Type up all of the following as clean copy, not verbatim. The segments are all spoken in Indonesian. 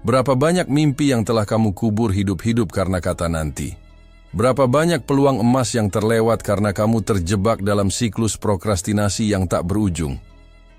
Berapa banyak mimpi yang telah kamu kubur hidup-hidup karena kata nanti? Berapa banyak peluang emas yang terlewat karena kamu terjebak dalam siklus prokrastinasi yang tak berujung?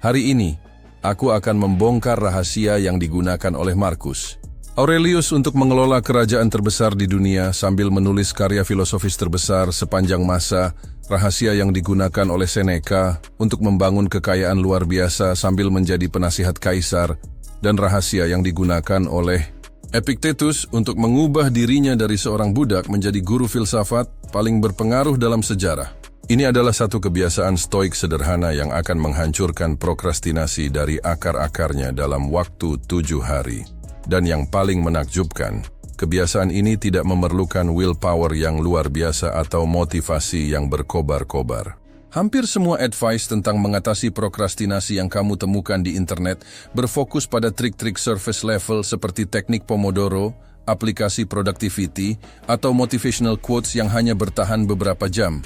Hari ini, aku akan membongkar rahasia yang digunakan oleh Marcus Aurelius untuk mengelola kerajaan terbesar di dunia sambil menulis karya filosofis terbesar sepanjang masa, rahasia yang digunakan oleh Seneca untuk membangun kekayaan luar biasa sambil menjadi penasihat kaisar, dan rahasia yang digunakan oleh Epictetus untuk mengubah dirinya dari seorang budak menjadi guru filsafat paling berpengaruh dalam sejarah. Ini adalah satu kebiasaan stoik sederhana yang akan menghancurkan prokrastinasi dari akar-akarnya dalam waktu 7 hari. Dan yang paling menakjubkan, kebiasaan ini tidak memerlukan willpower yang luar biasa atau motivasi yang berkobar-kobar. Hampir semua advice tentang mengatasi prokrastinasi yang kamu temukan di internet berfokus pada trik-trik surface level seperti teknik Pomodoro, aplikasi productivity, atau motivational quotes yang hanya bertahan beberapa jam.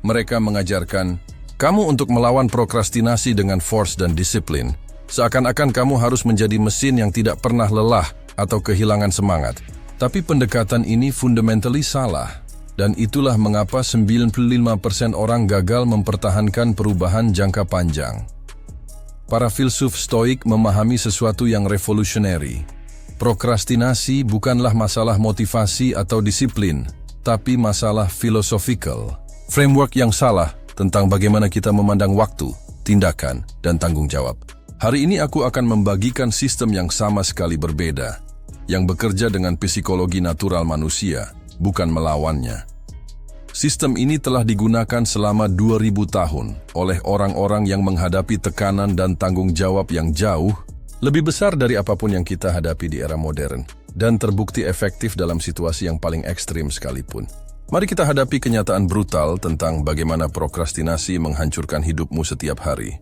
Mereka mengajarkan kamu untuk melawan prokrastinasi dengan force dan disiplin, seakan-akan kamu harus menjadi mesin yang tidak pernah lelah atau kehilangan semangat. Tapi pendekatan ini fundamentally salah. Dan itulah mengapa 95% orang gagal mempertahankan perubahan jangka panjang. Para filsuf stoik memahami sesuatu yang revolutionary. Prokrastinasi bukanlah masalah motivasi atau disiplin, tapi masalah philosophical. Framework yang salah tentang bagaimana kita memandang waktu, tindakan, dan tanggung jawab. Hari ini aku akan membagikan sistem yang sama sekali berbeda, yang bekerja dengan psikologi natural manusia, bukan melawannya. Sistem ini telah digunakan selama 2000 tahun oleh orang-orang yang menghadapi tekanan dan tanggung jawab yang jauh lebih besar dari apapun yang kita hadapi di era modern, dan terbukti efektif dalam situasi yang paling ekstrim sekalipun. Mari kita hadapi kenyataan brutal tentang bagaimana prokrastinasi menghancurkan hidupmu setiap hari.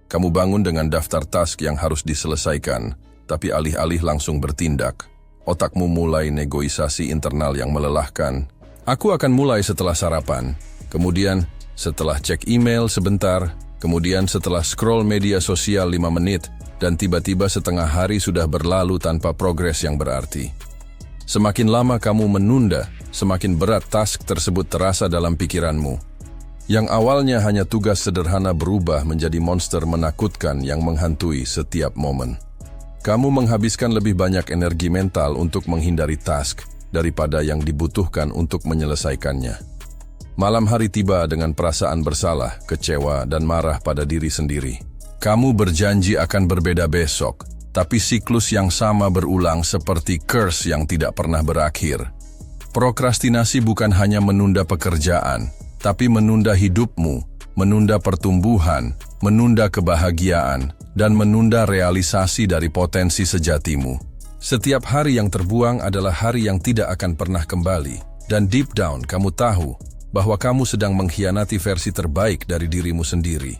Kamu bangun dengan daftar task yang harus diselesaikan, tapi alih-alih langsung bertindak, otakmu mulai negosiasi internal yang melelahkan. Aku akan mulai setelah sarapan, kemudian setelah cek email sebentar, kemudian setelah scroll media sosial 5 menit, dan tiba-tiba setengah hari sudah berlalu tanpa progres yang berarti. Semakin lama kamu menunda, semakin berat task tersebut terasa dalam pikiranmu. Yang awalnya hanya tugas sederhana berubah menjadi monster menakutkan yang menghantui setiap momen. Kamu menghabiskan lebih banyak energi mental untuk menghindari task daripada yang dibutuhkan untuk menyelesaikannya. Malam hari tiba dengan perasaan bersalah, kecewa, dan marah pada diri sendiri. Kamu berjanji akan berbeda besok, tapi siklus yang sama berulang seperti curse yang tidak pernah berakhir. Prokrastinasi bukan hanya menunda pekerjaan, tapi menunda hidupmu, menunda pertumbuhan, menunda kebahagiaan, dan menunda realisasi dari potensi sejatimu. Setiap hari yang terbuang adalah hari yang tidak akan pernah kembali, dan deep down kamu tahu bahwa kamu sedang mengkhianati versi terbaik dari dirimu sendiri.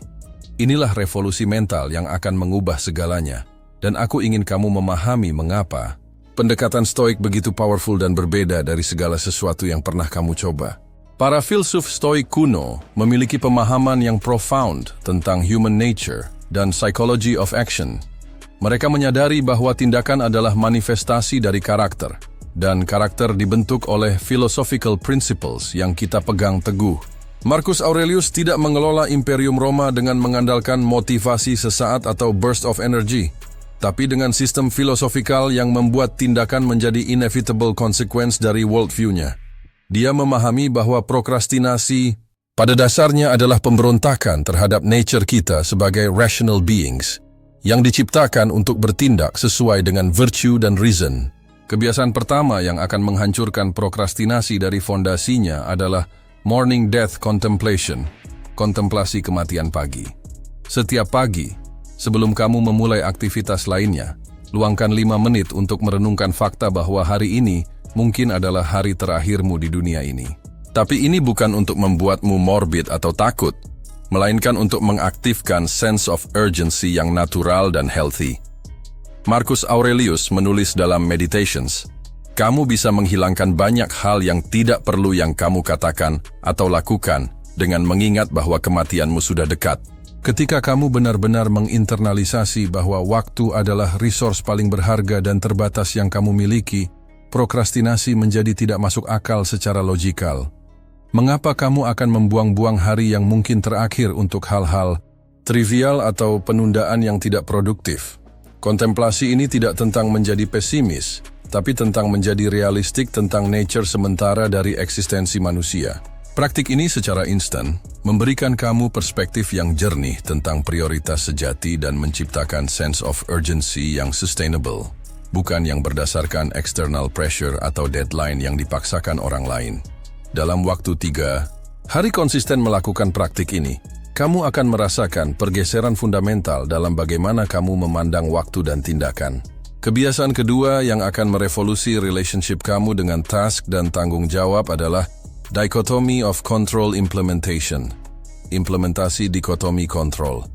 Inilah revolusi mental yang akan mengubah segalanya, dan aku ingin kamu memahami mengapa pendekatan stoik begitu powerful dan berbeda dari segala sesuatu yang pernah kamu coba. Para filsuf stoik kuno memiliki pemahaman yang profound tentang human nature dan psychology of action. Mereka menyadari bahwa tindakan adalah manifestasi dari karakter, dan karakter dibentuk oleh philosophical principles yang kita pegang teguh. Marcus Aurelius tidak mengelola Imperium Roma dengan mengandalkan motivasi sesaat atau burst of energy, tapi dengan sistem filosofikal yang membuat tindakan menjadi inevitable consequence dari worldview-nya. Dia memahami bahwa prokrastinasi pada dasarnya adalah pemberontakan terhadap nature kita sebagai rational beings, yang diciptakan untuk bertindak sesuai dengan virtue dan reason. Kebiasaan pertama yang akan menghancurkan prokrastinasi dari fondasinya adalah morning death contemplation, kontemplasi kematian pagi. Setiap pagi, sebelum kamu memulai aktivitas lainnya, luangkan 5 menit untuk merenungkan fakta bahwa hari ini mungkin adalah hari terakhirmu di dunia ini. Tapi ini bukan untuk membuatmu morbid atau takut, melainkan untuk mengaktifkan sense of urgency yang natural dan healthy. Marcus Aurelius menulis dalam Meditations, kamu bisa menghilangkan banyak hal yang tidak perlu yang kamu katakan atau lakukan dengan mengingat bahwa kematianmu sudah dekat. Ketika kamu benar-benar menginternalisasi bahwa waktu adalah resource paling berharga dan terbatas yang kamu miliki, prokrastinasi menjadi tidak masuk akal secara logikal. Mengapa kamu akan membuang-buang hari yang mungkin terakhir untuk hal-hal trivial atau penundaan yang tidak produktif? Kontemplasi ini tidak tentang menjadi pesimis, tapi tentang menjadi realistik tentang nature sementara dari eksistensi manusia. Praktik ini secara instan memberikan kamu perspektif yang jernih tentang prioritas sejati dan menciptakan sense of urgency yang sustainable, bukan yang berdasarkan external pressure atau deadline yang dipaksakan orang lain. Dalam waktu 3 hari konsisten melakukan praktik ini, kamu akan merasakan pergeseran fundamental dalam bagaimana kamu memandang waktu dan tindakan. Kebiasaan kedua yang akan merevolusi relationship kamu dengan task dan tanggung jawab adalah Dichotomy of Control Implementation. Implementasi dikotomi kontrol.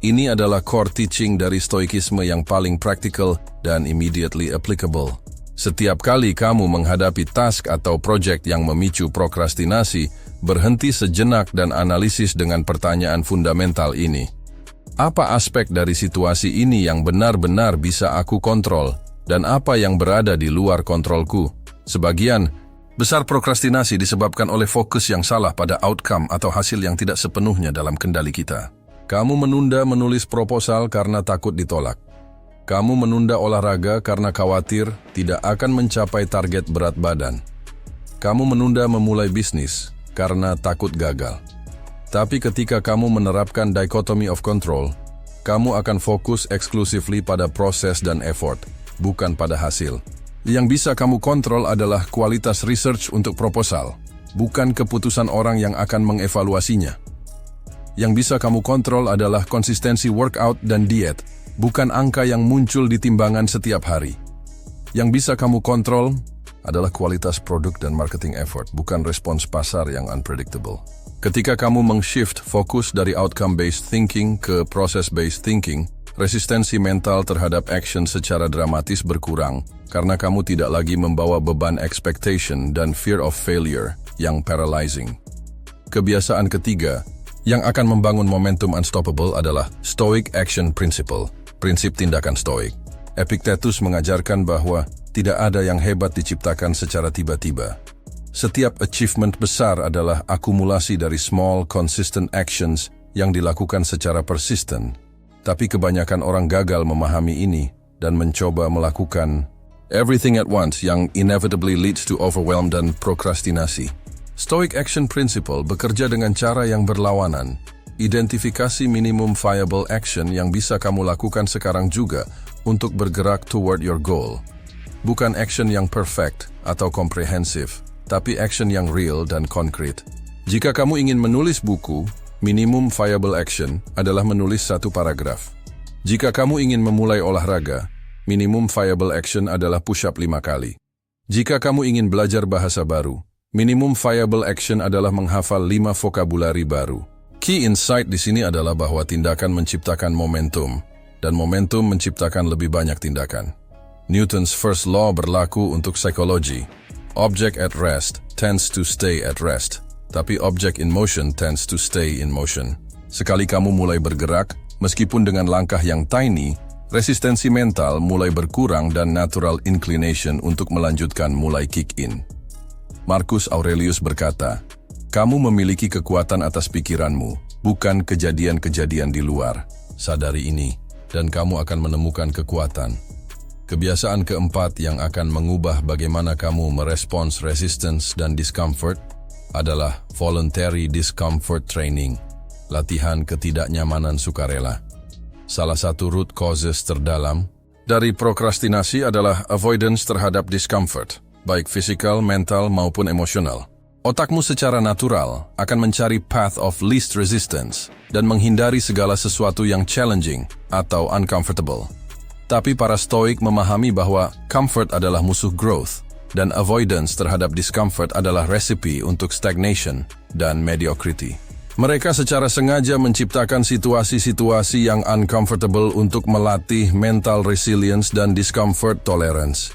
Ini adalah core teaching dari stoikisme yang paling practical dan immediately applicable. Setiap kali kamu menghadapi task atau project yang memicu prokrastinasi, berhenti sejenak dan analisis dengan pertanyaan fundamental ini. Apa aspek dari situasi ini yang benar-benar bisa aku kontrol, dan apa yang berada di luar kontrolku? Sebagian besar prokrastinasi disebabkan oleh fokus yang salah pada outcome atau hasil yang tidak sepenuhnya dalam kendali kita. Kamu menunda menulis proposal karena takut ditolak. Kamu menunda olahraga karena khawatir tidak akan mencapai target berat badan. Kamu menunda memulai bisnis karena takut gagal. Tapi ketika kamu menerapkan dichotomy of control, kamu akan fokus exclusively pada proses dan effort, bukan pada hasil. Yang bisa kamu kontrol adalah kualitas research untuk proposal, bukan keputusan orang yang akan mengevaluasinya. Yang bisa kamu kontrol adalah konsistensi workout dan diet, bukan angka yang muncul di timbangan setiap hari. Yang bisa kamu kontrol adalah kualitas produk dan marketing effort, bukan respons pasar yang unpredictable. Ketika kamu meng-shift fokus dari outcome-based thinking ke process-based thinking, resistensi mental terhadap action secara dramatis berkurang karena kamu tidak lagi membawa beban expectation dan fear of failure yang paralyzing. Kebiasaan ketiga yang akan membangun momentum unstoppable adalah Stoic Action Principle, prinsip tindakan Stoik. Epictetus mengajarkan bahwa tidak ada yang hebat diciptakan secara tiba-tiba. Setiap achievement besar adalah akumulasi dari small, consistent actions yang dilakukan secara persisten. Tapi kebanyakan orang gagal memahami ini dan mencoba melakukan everything at once yang inevitably leads to overwhelm dan prokrastinasi. Stoic Action Principle bekerja dengan cara yang berlawanan. Identifikasi minimum viable action yang bisa kamu lakukan sekarang juga untuk bergerak toward your goal. Bukan action yang perfect atau komprehensif, tapi action yang real dan konkret. Jika kamu ingin menulis buku, minimum viable action adalah menulis 1 paragraf. Jika kamu ingin memulai olahraga, minimum viable action adalah push-up 5 kali. Jika kamu ingin belajar bahasa baru, minimum viable action adalah menghafal 5 vokabulari baru. Key insight di sini adalah bahwa tindakan menciptakan momentum, dan momentum menciptakan lebih banyak tindakan. Newton's first law berlaku untuk psikologi. Object at rest tends to stay at rest, tapi object in motion tends to stay in motion. Sekali kamu mulai bergerak, meskipun dengan langkah yang tiny, resistensi mental mulai berkurang dan natural inclination untuk melanjutkan mulai kick in. Marcus Aurelius berkata, kamu memiliki kekuatan atas pikiranmu, bukan kejadian-kejadian di luar. Sadari ini, dan kamu akan menemukan kekuatan. Kebiasaan keempat yang akan mengubah bagaimana kamu merespons resistance dan discomfort adalah voluntary discomfort training, latihan ketidaknyamanan sukarela. Salah satu root causes terdalam dari prokrastinasi adalah avoidance terhadap discomfort, baik fisikal, mental, maupun emosional. Otakmu secara natural akan mencari path of least resistance dan menghindari segala sesuatu yang challenging atau uncomfortable. Tapi para stoik memahami bahwa comfort adalah musuh growth dan avoidance terhadap discomfort adalah resipi untuk stagnation dan mediocrity. Mereka secara sengaja menciptakan situasi-situasi yang uncomfortable untuk melatih mental resilience dan discomfort tolerance.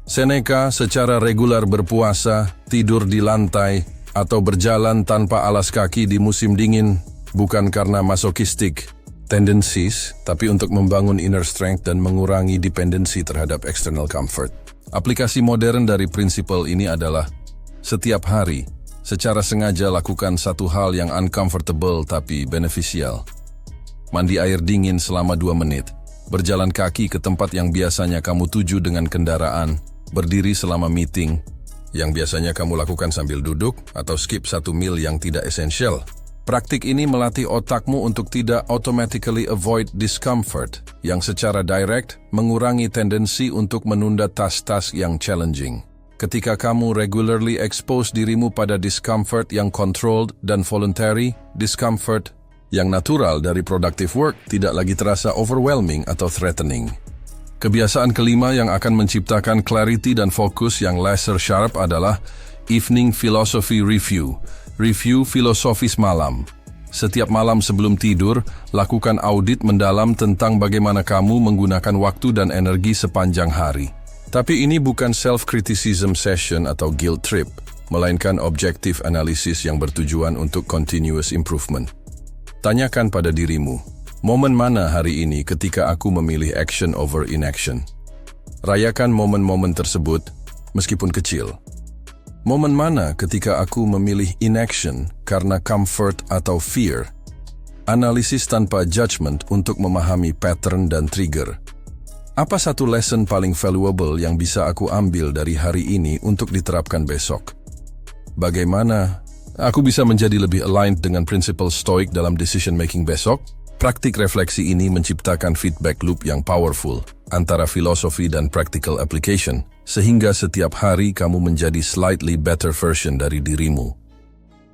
Seneca secara regular berpuasa, tidur di lantai, atau berjalan tanpa alas kaki di musim dingin Bukan karena masochistic tendencies, tapi untuk membangun inner strength dan mengurangi dependensi terhadap external comfort. Aplikasi modern dari prinsipal ini adalah setiap hari, secara sengaja lakukan satu hal yang uncomfortable tapi beneficial. Mandi air dingin selama 2 menit, berjalan kaki ke tempat yang biasanya kamu tuju dengan kendaraan, berdiri selama meeting, yang biasanya kamu lakukan sambil duduk, atau skip 1 meal yang tidak esensial. Praktik ini melatih otakmu untuk tidak automatically avoid discomfort, yang secara direct mengurangi tendensi untuk menunda task-task yang challenging. Ketika kamu regularly expose dirimu pada discomfort yang controlled dan voluntary, discomfort yang natural dari productive work tidak lagi terasa overwhelming atau threatening. Kebiasaan kelima yang akan menciptakan clarity dan fokus yang laser sharp adalah evening philosophy review. Review filosofis malam. Setiap malam sebelum tidur, lakukan audit mendalam tentang bagaimana kamu menggunakan waktu dan energi sepanjang hari. Tapi ini bukan self-criticism session atau guilt trip, melainkan objektif analisis yang bertujuan untuk continuous improvement. Tanyakan pada dirimu, momen mana hari ini ketika aku memilih action over inaction? Rayakan momen-momen tersebut, meskipun kecil. Momen mana ketika aku memilih inaction karena comfort atau fear? Analisis tanpa judgment untuk memahami pattern dan trigger. Apa satu lesson paling valuable yang bisa aku ambil dari hari ini untuk diterapkan besok? Bagaimana aku bisa menjadi lebih aligned dengan prinsipal stoik dalam decision making besok? Praktik refleksi ini menciptakan feedback loop yang powerful antara filosofi dan practical application, sehingga setiap hari kamu menjadi slightly better version dari dirimu.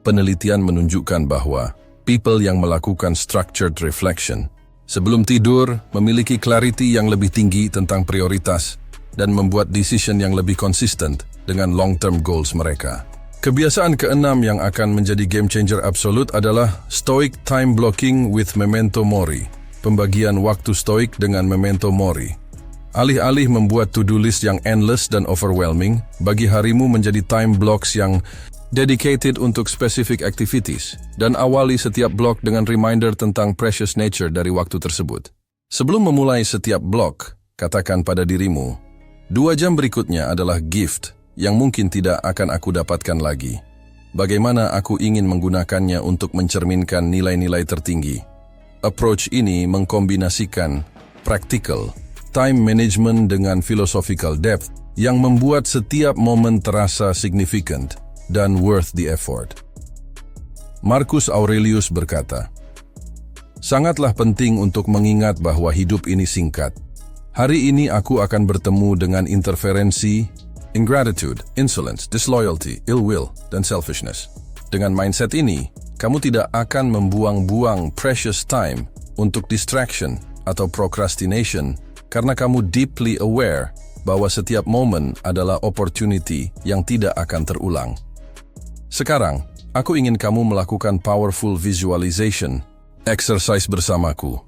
Penelitian menunjukkan bahwa people yang melakukan structured reflection sebelum tidur memiliki clarity yang lebih tinggi tentang prioritas dan membuat decision yang lebih konsisten dengan long-term goals mereka. Kebiasaan keenam yang akan menjadi game changer absolut adalah stoic time blocking with memento mori. Pembagian waktu stoik dengan memento mori. Alih-alih membuat to-do list yang endless dan overwhelming, bagi harimu menjadi time blocks yang dedicated untuk specific activities, dan awali setiap blok dengan reminder tentang precious nature dari waktu tersebut. Sebelum memulai setiap blok, katakan pada dirimu, 2 jam berikutnya adalah gift yang mungkin tidak akan aku dapatkan lagi. Bagaimana aku ingin menggunakannya untuk mencerminkan nilai-nilai tertinggi? Approach ini mengkombinasikan practical time management dengan philosophical depth yang membuat setiap momen terasa significant dan worth the effort. Marcus Aurelius berkata, "Sangatlah penting untuk mengingat bahwa hidup ini singkat. Hari ini aku akan bertemu dengan interferensi, ingratitude, insolence, disloyalty, ill will, dan selfishness. Dengan mindset ini, kamu tidak akan membuang-buang precious time untuk distraction atau procrastination karena kamu deeply aware bahwa setiap momen adalah opportunity yang tidak akan terulang." Sekarang, aku ingin kamu melakukan powerful visualization, exercise bersamaku.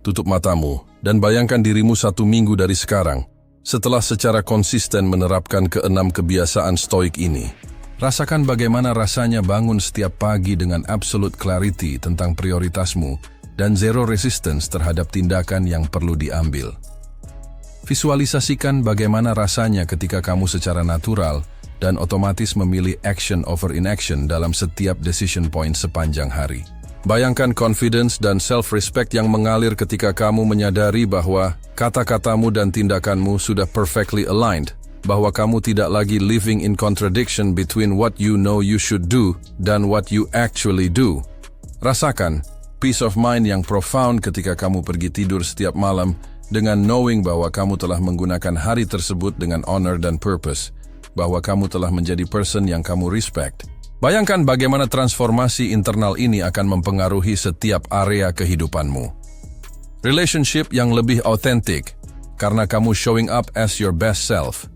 Tutup matamu dan bayangkan dirimu 1 minggu dari sekarang, setelah secara konsisten menerapkan ke-6 kebiasaan stoik ini. Rasakan bagaimana rasanya bangun setiap pagi dengan absolute clarity tentang prioritasmu dan zero resistance terhadap tindakan yang perlu diambil. Visualisasikan bagaimana rasanya ketika kamu secara natural dan otomatis memilih action over inaction dalam setiap decision point sepanjang hari. Bayangkan confidence dan self-respect yang mengalir ketika kamu menyadari bahwa kata-katamu dan tindakanmu sudah perfectly aligned, bahwa kamu tidak lagi living in contradiction between what you know you should do dan what you actually do. Rasakan peace of mind yang profound ketika kamu pergi tidur setiap malam dengan knowing bahwa kamu telah menggunakan hari tersebut dengan honor dan purpose, bahwa kamu telah menjadi person yang kamu respect. Bayangkan bagaimana transformasi internal ini akan mempengaruhi setiap area kehidupanmu. Relationship yang lebih authentic, karena kamu showing up as your best self.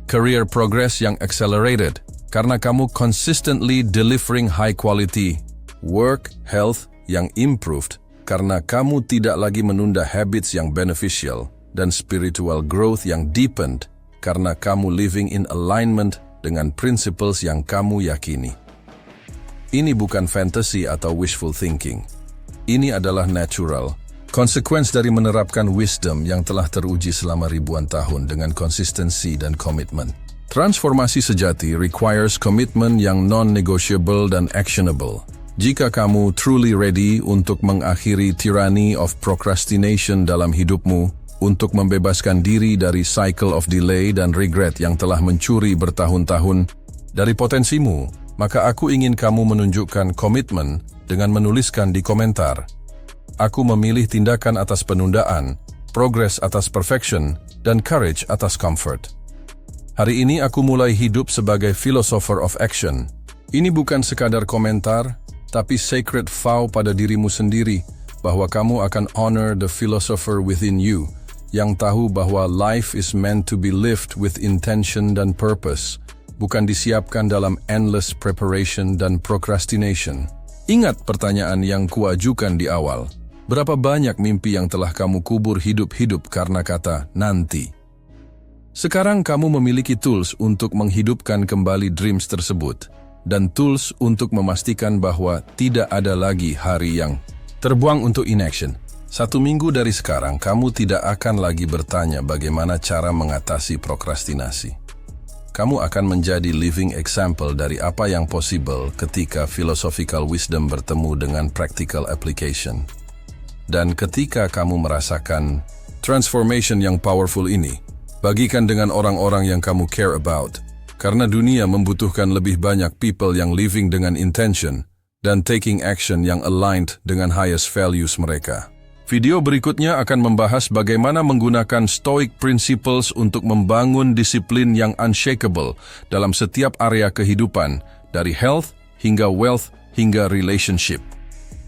Career progress yang accelerated, karena kamu consistently delivering high quality. Work, health yang improved, karena kamu tidak lagi menunda habits yang beneficial. Dan spiritual growth yang deepened, karena kamu living in alignment dengan principles yang kamu yakini. Ini bukan fantasy atau wishful thinking. Ini adalah natural. Konsekuens dari menerapkan wisdom yang telah teruji selama ribuan tahun dengan konsistensi dan komitmen. Transformasi sejati requires commitment yang non-negotiable dan actionable. Jika kamu truly ready untuk mengakhiri tyranny of procrastination dalam hidupmu, untuk membebaskan diri dari cycle of delay dan regret yang telah mencuri bertahun-tahun dari potensimu, maka aku ingin kamu menunjukkan komitmen dengan menuliskan di komentar. Aku memilih tindakan atas penundaan, progress atas perfection, dan courage atas comfort. Hari ini aku mulai hidup sebagai philosopher of action. Ini bukan sekadar komentar, tapi sacred vow pada dirimu sendiri bahwa kamu akan honor the philosopher within you, yang tahu bahwa life is meant to be lived with intention dan purpose, bukan disiapkan dalam endless preparation dan procrastination. Ingat pertanyaan yang kuajukan di awal. Berapa banyak mimpi yang telah kamu kubur hidup-hidup karena kata nanti? Sekarang kamu memiliki tools untuk menghidupkan kembali dreams tersebut, dan tools untuk memastikan bahwa tidak ada lagi hari yang terbuang untuk inaction. 1 minggu dari sekarang, kamu tidak akan lagi bertanya bagaimana cara mengatasi prokrastinasi. Kamu akan menjadi living example dari apa yang possible ketika philosophical wisdom bertemu dengan practical application. Dan ketika kamu merasakan transformation yang powerful ini, bagikan dengan orang-orang yang kamu care about, karena dunia membutuhkan lebih banyak people yang living dengan intention dan taking action yang aligned dengan highest values mereka. Video berikutnya akan membahas bagaimana menggunakan Stoic Principles untuk membangun disiplin yang unshakable dalam setiap area kehidupan, dari health hingga wealth hingga relationship.